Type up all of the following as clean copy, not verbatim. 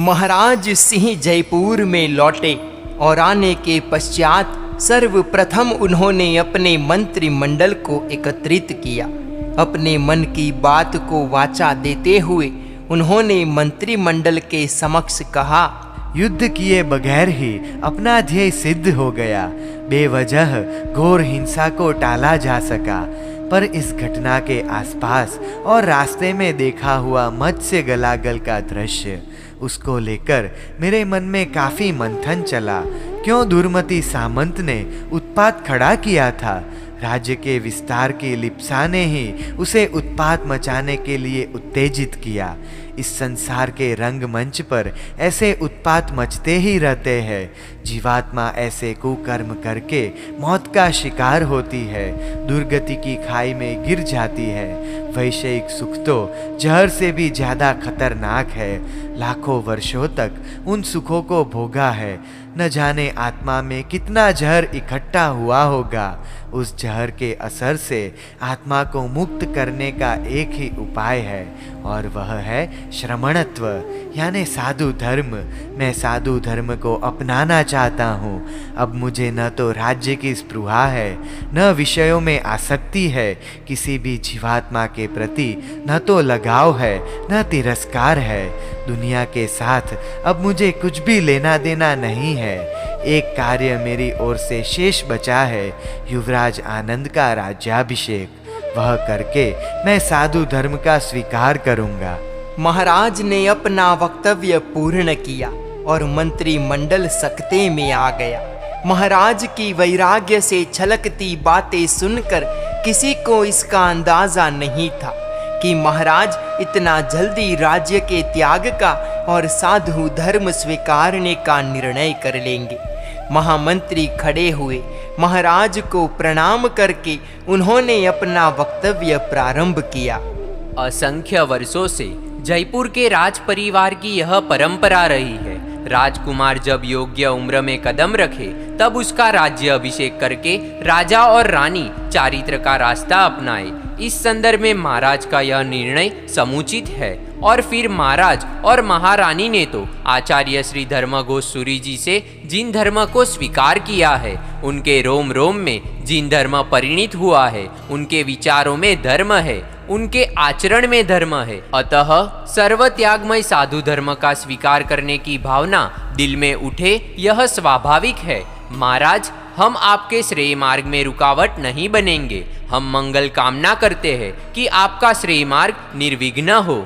महाराज सिंह जयपुर में लौटे और आने के पश्चात सर्वप्रथम उन्होंने अपने मंत्रिमंडल को एकत्रित किया। अपने मन की बात को वाचा देते हुए उन्होंने मंत्रिमंडल के समक्ष कहा, युद्ध किए बगैर ही अपना ध्येय सिद्ध हो गया। बेवजह घोर हिंसा को टाला जा सका, पर इस घटना के आसपास और रास्ते में देखा हुआ मत्स्य गलागल का दृश्य, उसको लेकर मेरे मन में काफी मंथन चला। क्यों दुर्मति सामंत ने उत्पात खड़ा किया था? राज्य के विस्तार की लिप्सा ने ही उसे उत्पात मचाने के लिए उत्तेजित किया। इस संसार के रंगमंच पर ऐसे उत्पात मचते ही रहते हैं। जीवात्मा ऐसे कुकर्म करके मौत का शिकार होती है, दुर्गति की खाई में गिर जाती है। वैषयिक सुख तो जहर से भी ज्यादा खतरनाक है। लाखों वर्षों तक उन सुखों को भोगा है, न जाने आत्मा में कितना जहर इकट्ठा हुआ होगा। उस जहर के असर से आत्मा को मुक्त करने का एक ही उपाय है, और वह है श्रमणत्व, यानी साधु धर्म। मैं साधु धर्म को अपनाना चाहता हूँ। अब मुझे न तो राज्य की स्पृहा है, न विषयों में आसक्ति है, किसी भी जीवात्मा के प्रति न तो लगाव है, न तिरस्कार है। दुनिया के साथ अब मुझे कुछ भी लेना देना नहीं है। एक कार्य मेरी ओर से शेष बचा है, युवराज आनंद का राज्याभिषेक। वह करके मैं साधु धर्म का स्वीकार करूंगा। महाराज ने अपना वक्तव्य पूर्ण किया और मंत्रिमंडल सकते में आ गया। महाराज की वैराग्य से छलकती बातें सुनकर किसी को इसका अंदाजा नहीं था कि महाराज इतना जल्दी राज्य के त्याग का और साधु धर्म स्वीकारने का निर्णय कर लेंगे। महामंत्री खड़े हुए, महाराज को प्रणाम करके उन्होंने अपना वक्तव्य प्रारंभ किया। असंख्य वर्षों से जयपुर के राज परिवार की यह परंपरा रही है। राजकुमार जब योग्य उम्र में कदम रखे तब उसका राज्य अभिषेक करके राजा और रानी चारित्र का रास्ता अपनाए। इस संदर्भ में महाराज का यह निर्णय समुचित है। और फिर महाराज और महारानी ने तो आचार्य श्री धर्मघोष सूरी जी से जिन धर्म को स्वीकार किया है, उनके रोम रोम में जिन धर्म परिणित हुआ है, उनके विचारों में धर्म है, उनके आचरण में धर्म है। अतः सर्व त्यागमय साधु धर्म का स्वीकार करने की भावना दिल में उठे, यह स्वाभाविक है। महाराज, हम आपके श्रेय मार्ग में रुकावट नहीं बनेंगे। हम मंगल कामना करते हैं कि आपका श्रेय मार्ग निर्विघ्न हो।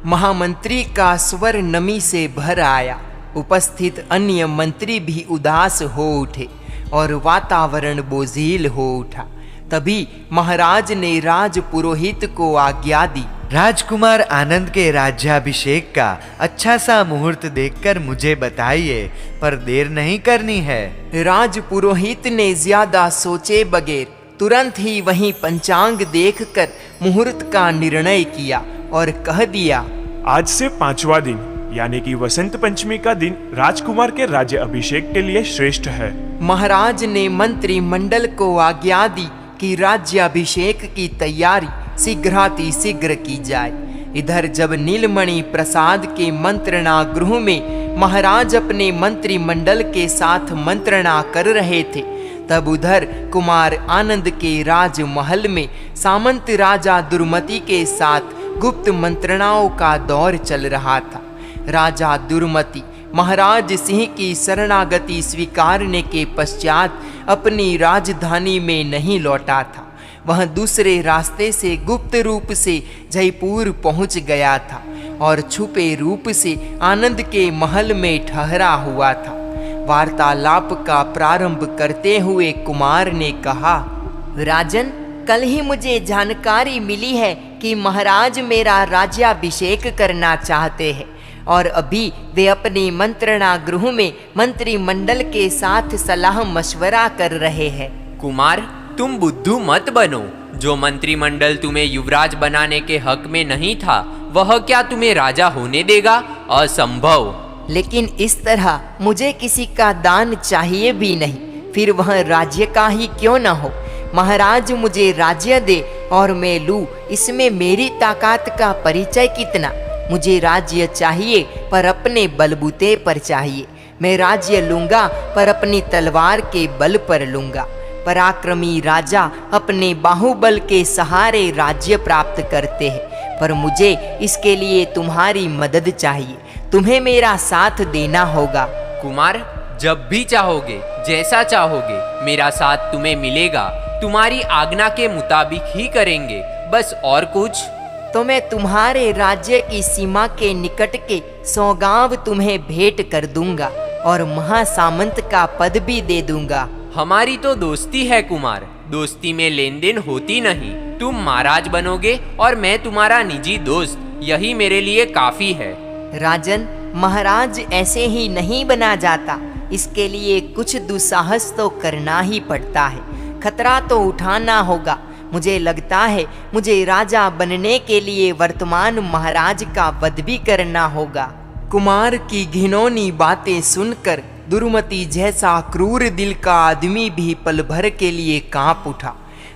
महामंत्री का स्वर नमी से भर आया। उपस्थित अन्य मंत्री भी उदास हो उठे और वातावरण बोझिल हो उठा। तभी महाराज ने राज पुरोहित को आज्ञा दी, राजकुमार आनंद के राज्याभिषेक का अच्छा सा मुहूर्त देखकर मुझे बताइए, पर देर नहीं करनी है। राज पुरोहित ने ज्यादा सोचे बगैर तुरंत ही वहीं पंचांग देखकर मुहूर्त का निर्णय किया और कह दिया, आज से 5वां दिन यानी कि वसंत पंचमी का दिन राजकुमार के राज्य अभिषेक के लिए श्रेष्ठ है। महाराज ने मंत्रिमंडल को आज्ञा दी कि राज्याभिषेक की तैयारी शीघ्रातिशीघ्र की जाए। इधर जब नीलमणि प्रसाद के मंत्रणा गृह में महाराज अपने मंत्रिमंडल के साथ मंत्रणा कर रहे थे, तब उधर कुमार आनंद के राजमहल में सामंत राजा दुर्मति के साथ गुप्त मंत्रणाओं का दौर चल रहा था। राजा दुर्मति महाराज सिंह की शरणागति स्वीकारने के पश्चात अपनी राजधानी में नहीं लौटा था। वह दूसरे रास्ते से गुप्त रूप से जयपुर पहुंच गया था और छुपे रूप से आनंद के महल में ठहरा हुआ था। वार्तालाप का प्रारंभ करते हुए कुमार ने कहा, राजन, कल ही मुझे जानकारी मिली है कि महाराज मेरा राज्याभिषेक करना चाहते हैं और अभी वे अपनी मंत्रणा गृह में मंत्रिमंडल के साथ सलाह मशवरा कर रहे हैं। कुमार, तुम बुद्धू मत बनो। जो मंत्रिमंडल तुम्हें युवराज बनाने के हक में नहीं था, वह क्या तुम्हें राजा होने देगा? असंभव। लेकिन इस तरह मुझे किसी का दान चाहिए भी नहीं, फिर वह राज्य का ही क्यों न हो। महाराज मुझे राज्य दे और मैं लूं, इसमें मेरी ताकत का परिचय कितना। मुझे राज्य चाहिए पर अपने बलबूते पर चाहिए। मैं राज्य लूंगा पर अपनी तलवार के बल पर लूंगा। पराक्रमी राजा अपने बाहुबल के सहारे राज्य प्राप्त करते हैं, पर मुझे इसके लिए तुम्हारी मदद चाहिए। तुम्हें मेरा साथ देना होगा। कुमार, जब भी चाहोगे, जैसा चाहोगे, मेरा साथ तुम्हें मिलेगा। तुम्हारी आज्ञा के मुताबिक ही करेंगे, बस और कुछ। तो मैं तुम्हारे राज्य की सीमा के निकट के 100 गांव तुम्हें भेंट कर दूंगा और महासामंत का पद भी दे दूंगा। हमारी तो दोस्ती है कुमार, दोस्ती में लेन देन होती नहीं। तुम महाराज बनोगे और मैं तुम्हारा निजी दोस्त, यही मेरे लिए काफी है। राजन, महाराज ऐसे ही नहीं बना जाता। इसके लिए कुछ दुस्साहस तो करना ही पड़ता है, खतरा तो उठाना होगा। मुझे लगता है मुझे राजा बनने के लिए वर्तमान महाराज का वध भी करना होगा। कुमार की घिनौनी बातें सुनकर दुर्मति जैसा क्रूर दिल का आदमी भी पल भर के लिए कांप उठा।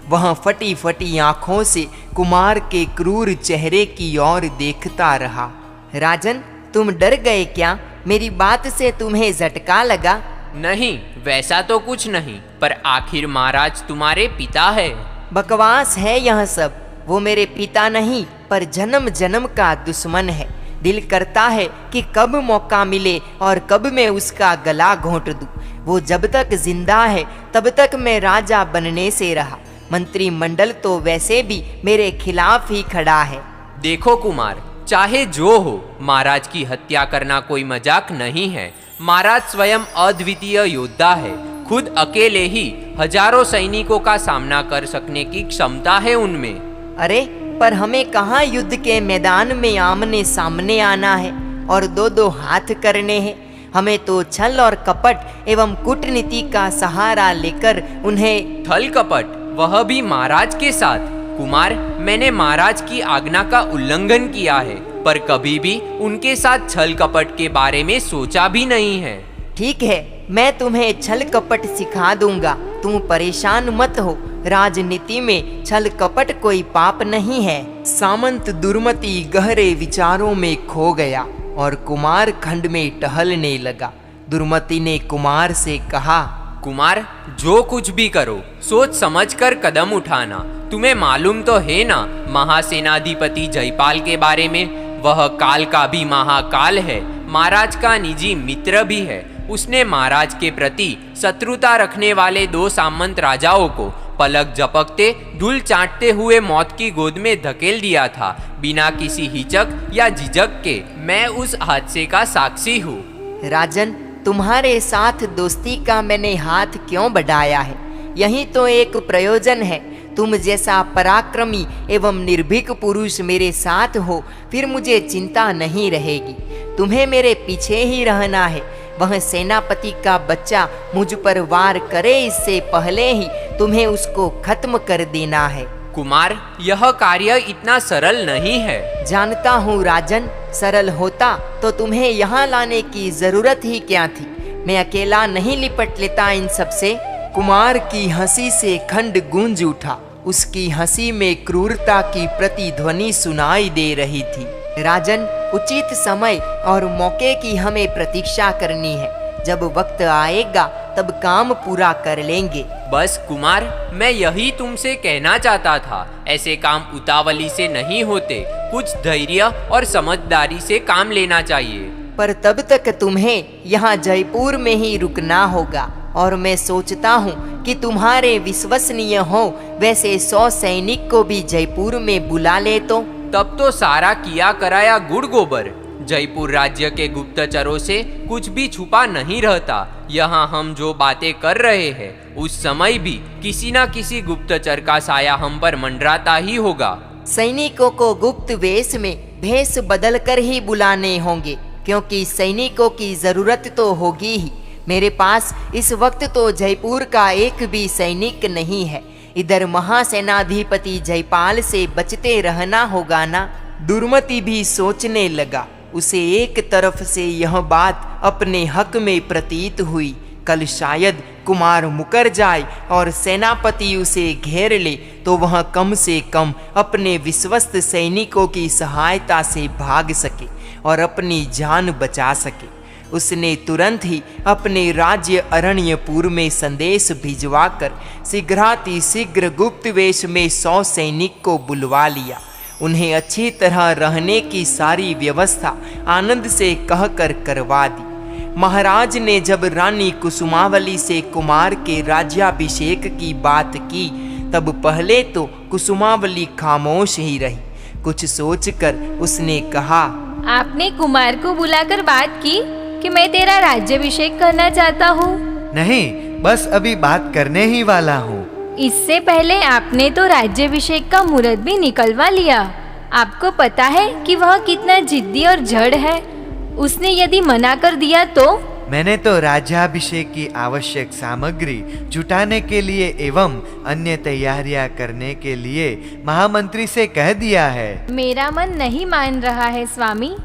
वह फटी फटी आंखों से कुमार के क्रूर चेहरे की ओर देखता रहा। राजन, तुम डर गए क्या? मेरी बात से तुम्हें झटका लगा? नहीं, वैसा तो कुछ नहीं, पर आखिर महाराज तुम्हारे पिता है। बकवास है यह सब। वो मेरे पिता नहीं, पर जन्म जन्म का दुश्मन है। दिल करता है कि कब मौका मिले और कब मैं उसका गला घोंट दूं। वो जब तक जिंदा है तब तक मैं राजा बनने से रहा। मंत्रिमंडल तो वैसे भी मेरे खिलाफ ही खड़ा है। देखो कुमार, चाहे जो हो, महाराज की हत्या करना कोई मजाक नहीं है। महाराज स्वयं अद्वितीय योद्धा है। खुद अकेले ही हजारों सैनिकों का सामना कर सकने की क्षमता है उनमें। अरे, पर हमें कहाँ युद्ध के मैदान में आमने सामने आना है और दो दो हाथ करने हैं। हमें तो छल और कपट एवं कूटनीति का सहारा लेकर उन्हें। छल कपट, वह भी महाराज के साथ? कुमार, मैंने महाराज की आज्ञा का उल्लंघन किया है, पर कभी भी उनके साथ छल कपट के बारे में सोचा भी नहीं है। ठीक है, मैं तुम्हें छल कपट सिखा दूंगा। तुम परेशान मत हो। राजनीति में छल कपट कोई पाप नहीं है। सामंत दुर्मति गहरे विचारों में खो गया और कुमार खंड में टहलने लगा। दुर्मति ने कुमार से कहा, कुमार, जो कुछ भी करो, सोच समझ कर कदम उठाना। तुम्हें मालूम तो है ना महासेनाधिपति जयपाल के बारे में? वह काल का भी महाकाल है, महाराज का निजी मित्र भी है। उसने महाराज के प्रति शत्रुता रखने वाले 2 सामंत राजाओं को पलक झपकते, धूल चाटते हुए मौत की गोद में धकेल दिया था, बिना किसी हिचक या झिझक के। मैं उस हादसे का साक्षी हूँ। राजन, तुम्हारे साथ दोस्ती का मैंने हाथ क्यों बढ़ाया है? यही तो एक प्रयोजन है। तुम जैसा पराक्रमी एवं निर्भीक पुरुष मेरे साथ हो, फिर मुझे चिंता नहीं रहेगी। तुम्हें मेरे पीछे ही रहना है। वह सेनापति का बच्चा मुझ पर वार करे, इससे पहले ही तुम्हें उसको खत्म कर देना है। कुमार, यह कार्य इतना सरल नहीं है। जानता हूँ राजन, सरल होता तो तुम्हें यहाँ लाने की जरूरत ही क्या थी। मैं अकेला नहीं लिपट लेता इन सब से। कुमार की हंसी से खंड गूंज उठा। उसकी हंसी में क्रूरता की प्रतिध्वनि सुनाई दे रही थी। राजन, उचित समय और मौके की हमें प्रतीक्षा करनी है। जब वक्त आएगा तब काम पूरा कर लेंगे। बस कुमार, मैं यही तुमसे कहना चाहता था। ऐसे काम उतावली से नहीं होते। कुछ धैर्य और समझदारी से काम लेना चाहिए। पर तब तक तुम्हें यहाँ जयपुर में ही रुकना होगा। और मैं सोचता हूँ कि तुम्हारे विश्वसनीय हो वैसे 100 सैनिक को भी जयपुर में बुला ले तो। तब तो सारा किया कराया गुड़ गोबर। जयपुर राज्य के गुप्तचरों से कुछ भी छुपा नहीं रहता। यहाँ हम जो बातें कर रहे हैं, उस समय भी किसी न किसी गुप्तचर का साया हम पर मंडराता ही होगा। सैनिकों को गुप्त वेश में भेष बदल कर ही बुलाने होंगे, क्योंकि सैनिकों की जरूरत तो होगी ही। मेरे पास इस वक्त तो जयपुर का एक भी सैनिक नहीं है। इधर महासेनाधिपति जयपाल से बचते रहना होगा ना। दुर्मति भी सोचने लगा। उसे एक तरफ से यह बात अपने हक में प्रतीत हुई। कल शायद कुमार मुकर जाए और सेनापति उसे घेर ले तो वह कम से कम अपने विश्वस्त सैनिकों की सहायता से भाग सके और अपनी जान बचा सके। उसने तुरंत ही अपने राज्य अरण्यपुर में संदेश भिजवाकर शीघ्रातिशीघ्र गुप्त वेश में 100 सैनिक को बुलवा लिया। उन्हें अच्छी तरह रहने की सारी व्यवस्था आनंद से कहकर करवा दी। महाराज ने जब रानी कुसुमावली से कुमार के राज्याभिषेक की बात की तब पहले तो कुसुमावली खामोश ही रही। कुछ सोचकर उसने कहा, आपने कुमार को बुलाकर बात की कि मैं तेरा राज्याभिषेक करना चाहता हूँ? नहीं, बस अभी बात करने ही वाला हूँ। इससे पहले आपने तो राज्याभिषेक का मुहूर्त भी निकलवा लिया। आपको पता है कि वह कितना जिद्दी और जड़ है। उसने यदि मना कर दिया तो? मैंने तो राज्याभिषेक की आवश्यक सामग्री जुटाने के लिए एवं अन्य तैयारियां करने के लिए महामंत्री से कह दिया है। मेरा मन नहीं मान रहा है स्वामी।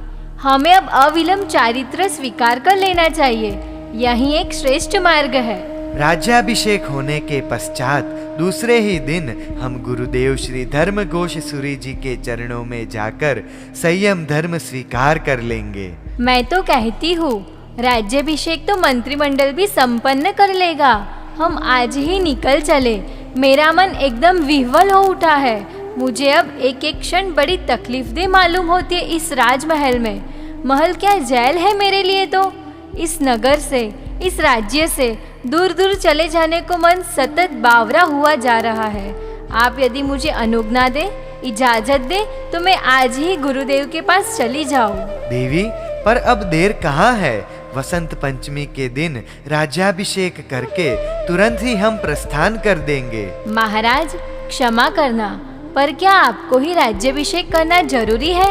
हमें अब अविलंब चारित्र स्वीकार कर लेना चाहिए। यही एक श्रेष्ठ मार्ग है। राज्याभिषेक होने के पश्चात दूसरे ही दिन हम गुरुदेव श्री धर्मघोष सूरी जी के चरणों में जाकर संयम धर्म स्वीकार कर लेंगे। मैं तो कहती हूँ राज्याभिषेक तो मंत्रिमंडल भी संपन्न कर लेगा। हम आज ही निकल चले। मेरा मन एकदम विह्वल हो उठा है। मुझे अब एक एक क्षण बड़ी तकलीफदेह मालूम होती है। इस राजमहल में, महल क्या जेल है मेरे लिए। तो इस नगर से, इस राज्य से दूर दूर चले जाने को मन सतत बावरा हुआ जा रहा है। आप यदि मुझे अनुज्ञा दे, इजाजत दे तो मैं आज ही गुरुदेव के पास चली जाऊं। देवी, पर अब देर कहाँ है। वसंत पंचमी के दिन राज्याभिषेक करके तुरंत ही हम प्रस्थान कर देंगे। महाराज क्षमा करना, पर क्या आपको ही राज्याभिषेक करना जरूरी है?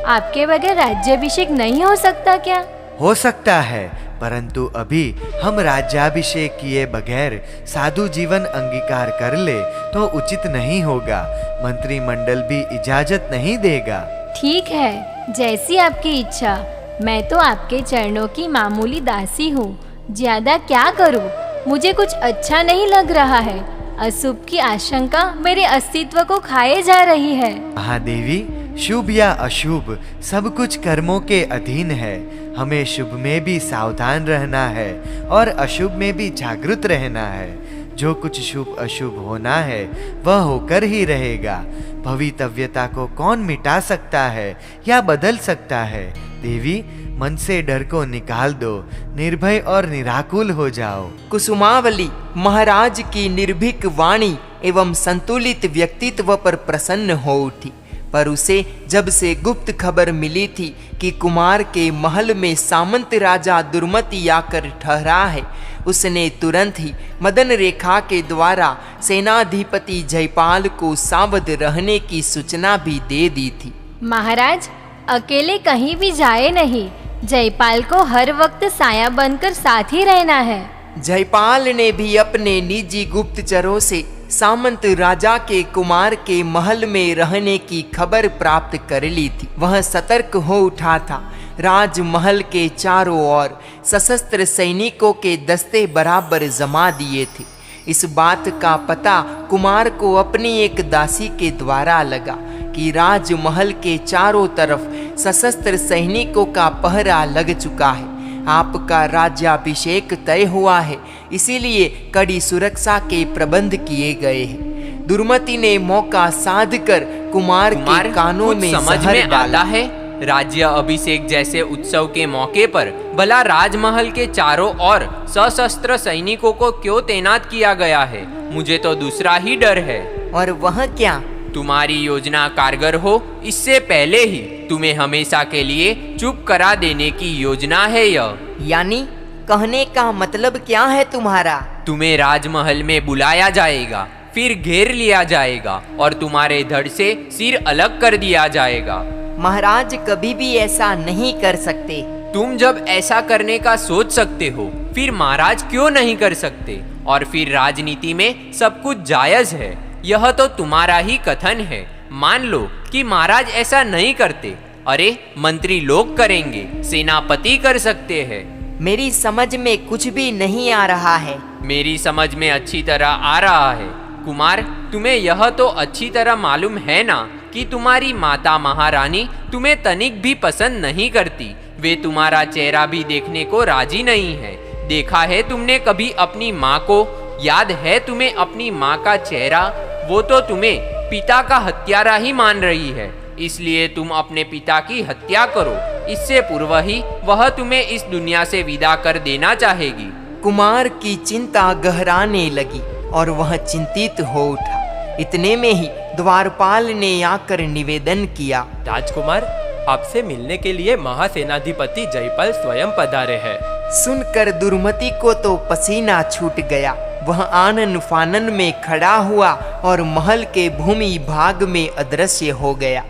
आपके बगैर राज्याभिषेक नहीं हो सकता क्या? हो सकता है, परंतु अभी हम राज्याभिषेक किए बगैर साधु जीवन अंगीकार कर ले तो उचित नहीं होगा। मंत्रिमंडल भी इजाजत नहीं देगा। ठीक है, जैसी आपकी इच्छा। मैं तो आपके चरणों की मामूली दासी हूँ। ज्यादा क्या करूँ? मुझे कुछ अच्छा नहीं लग रहा है। अशुभ की आशंका मेरे अस्तित्व को खाए जा रही है। महादेवी, शुभ या अशुभ सब कुछ कर्मों के अधीन है। हमें शुभ में भी सावधान रहना है और अशुभ में भी जागरूक रहना है। जो कुछ शुभ अशुभ होना है वह होकर ही रहेगा। भवितव्यता को कौन मिटा सकता है या बदल सकता है? देवी, मन से डर को निकाल दो, निर्भय और निराकुल हो जाओ। कुसुमावली महाराज की निर्भीक वाणी एवं संतुलित व्यक्तित्व पर प्रसन्न हो उठी। पर उसे जब से गुप्त खबर मिली थी कि कुमार के महल में सामंत राजा दुर्मति आकर ठहरा है, उसने तुरंत ही मदन रेखा के द्वारा सेनाधिपति जयपाल को सावध रहने की सूचना भी दे दी थी। महाराज, अकेले कहीं भी जाए नहीं। जयपाल को हर वक्त साया बनकर साथ ही रहना है। जयपाल ने भी अपने निजी गुप्तचरों से सामंत राजा के कुमार के महल में रहने की खबर प्राप्त कर ली थी। वह सतर्क हो उठा था। राजमहल के चारों ओर सशस्त्र सैनिकों के दस्ते बराबर जमा दिए थे। इस बात का पता कुमार को अपनी एक दासी के द्वारा लगा कि राजमहल के चारों तरफ सशस्त्र सैनिकों का पहरा लग चुका है। आपका राज्याभिषेक तय हुआ है, इसीलिए कड़ी सुरक्षा के प्रबंध किए गए हैं। दुर्मति ने मौका साधकर कुमार के कानों में समझ में आता है। राज्य अभिषेक जैसे उत्सव के मौके पर भला राजमहल के चारों ओर सशस्त्र सैनिकों को क्यों तैनात किया गया है? मुझे तो दूसरा ही डर है। और वह क्या? तुम्हारी योजना कारगर हो इससे पहले ही तुम्हें हमेशा के लिए चुप करा देने की योजना है यह। यानी कहने का मतलब क्या है तुम्हारा? तुम्हें राजमहल में बुलाया जाएगा, फिर घेर लिया जाएगा और तुम्हारे धड़ से सिर अलग कर दिया जाएगा। महाराज कभी भी ऐसा नहीं कर सकते। तुम जब ऐसा करने का सोच सकते हो, फिर महाराज क्यों नहीं कर सकते? और फिर राजनीति में सब कुछ जायज है। यह तो तुम्हारा ही कथन है। मान लो कि महाराज ऐसा नहीं करते। अरे मंत्री लोग करेंगे, सेनापति कर सकते हैं। मेरी समझ में कुछ भी नहीं आ रहा है। मेरी समझ में अच्छी तरह आ रहा है। कुमार, तुम्हें यह तो अच्छी तरह मालूम है ना कि तुम्हारी माता महारानी तुम्हें तनिक भी पसंद नहीं करती। वे तुम्हारा चेहरा भी देखने को राजी नहीं है। देखा है तुमने कभी अपनी माँ को? याद है तुम्हें अपनी माँ का चेहरा? वो तो तुम्हें पिता का हत्यारा ही मान रही है, इसलिए तुम अपने पिता की हत्या करो। इससे पूर्व ही वह तुम्हें इस दुनिया से विदा कर देना चाहेगी। कुमार की चिंता गहराने लगी और वह चिंतित हो उठा। इतने में ही द्वारपाल ने आकर निवेदन किया। राजकुमार, आपसे मिलने के लिए महासेनाधिपति जयपाल स्वयं पधारे हैं। सुनकर दुर्मति को तो पसीना छूट गया। वह आनन फानन में खड़ा हुआ और महल के भूमि भाग में अदृश्य हो गया।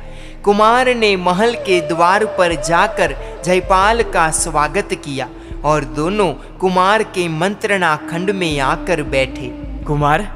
कुमार ने महल के द्वार पर जाकर जयपाल का स्वागत किया और दोनों कुमार के मंत्रणा खंड में आकर बैठे। कुमार,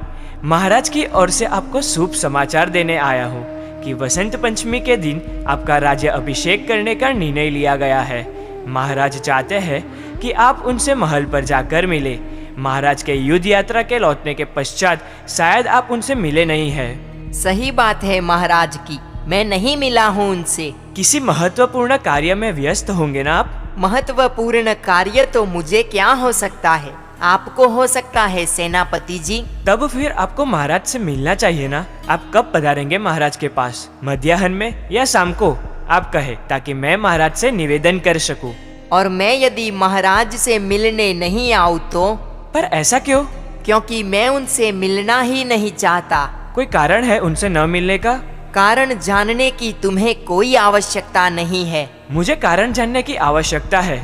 महाराज की ओर से आपको शुभ समाचार देने आया हूँ कि वसंत पंचमी के दिन आपका राज्य अभिषेक करने का निर्णय लिया गया है। महाराज चाहते हैं कि आप उनसे महल पर जाकर मिले। महाराज के युद्ध यात्रा के लौटने के पश्चात शायद आप उनसे मिले नहीं हैं। सही बात है महाराज की, मैं नहीं मिला हूँ उनसे। किसी महत्वपूर्ण कार्य में व्यस्त होंगे ना आप? महत्वपूर्ण कार्य तो मुझे क्या हो सकता है, आपको हो सकता है सेनापति जी। तब फिर आपको महाराज से मिलना चाहिए ना। आप कब पधारेंगे महाराज के पास? मध्याह्न में या शाम को? आप कहे ताकि मैं महाराज से निवेदन कर सकूं। और मैं यदि महाराज से मिलने नहीं आऊँ तो? पर ऐसा क्यों? क्योंकि मैं उनसे मिलना ही नहीं चाहता। कोई कारण है उनसे न मिलने का? कारण जानने की तुम्हें कोई आवश्यकता नहीं है। मुझे कारण जानने की आवश्यकता है,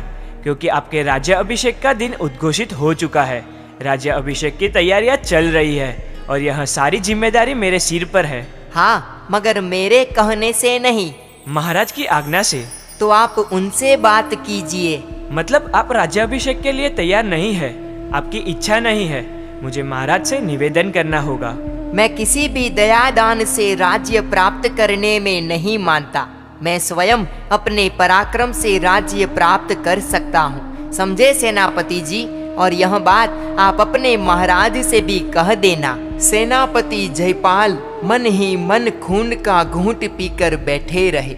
क्योंकि आपके राज्य अभिषेक का दिन उद्घोषित हो चुका है। राज्य अभिषेक की तैयारियां चल रही है और यह सारी जिम्मेदारी मेरे सिर पर है। हाँ, मगर मेरे कहने से नहीं, महाराज की आज्ञा से। तो आप उनसे बात कीजिए। मतलब आप राज्याभिषेक के लिए तैयार नहीं है? आपकी इच्छा नहीं है? मुझे महाराज से निवेदन करना होगा। मैं किसी भी दयादान से राज्य प्राप्त करने में नहीं मानता। मैं स्वयं अपने पराक्रम से राज्य प्राप्त कर सकता हूँ, समझे सेनापति जी? और यह बात आप अपने महाराज से भी कह देना। सेनापति जयपाल मन ही मन खून का घूंट पीकर बैठे रहे।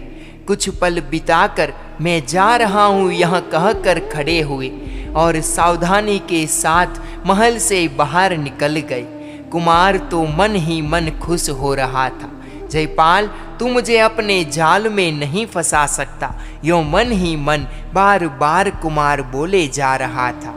कुछ पल बिताकर मैं जा रहा हूँ यह कहकर खड़े हुए और सावधानी के साथ महल से बाहर निकल गए। कुमार तो मन ही मन खुश हो रहा था। जयपाल, तू मुझे अपने जाल में नहीं फंसा सकता, यो मन ही मन बार बार कुमार बोले जा रहा था।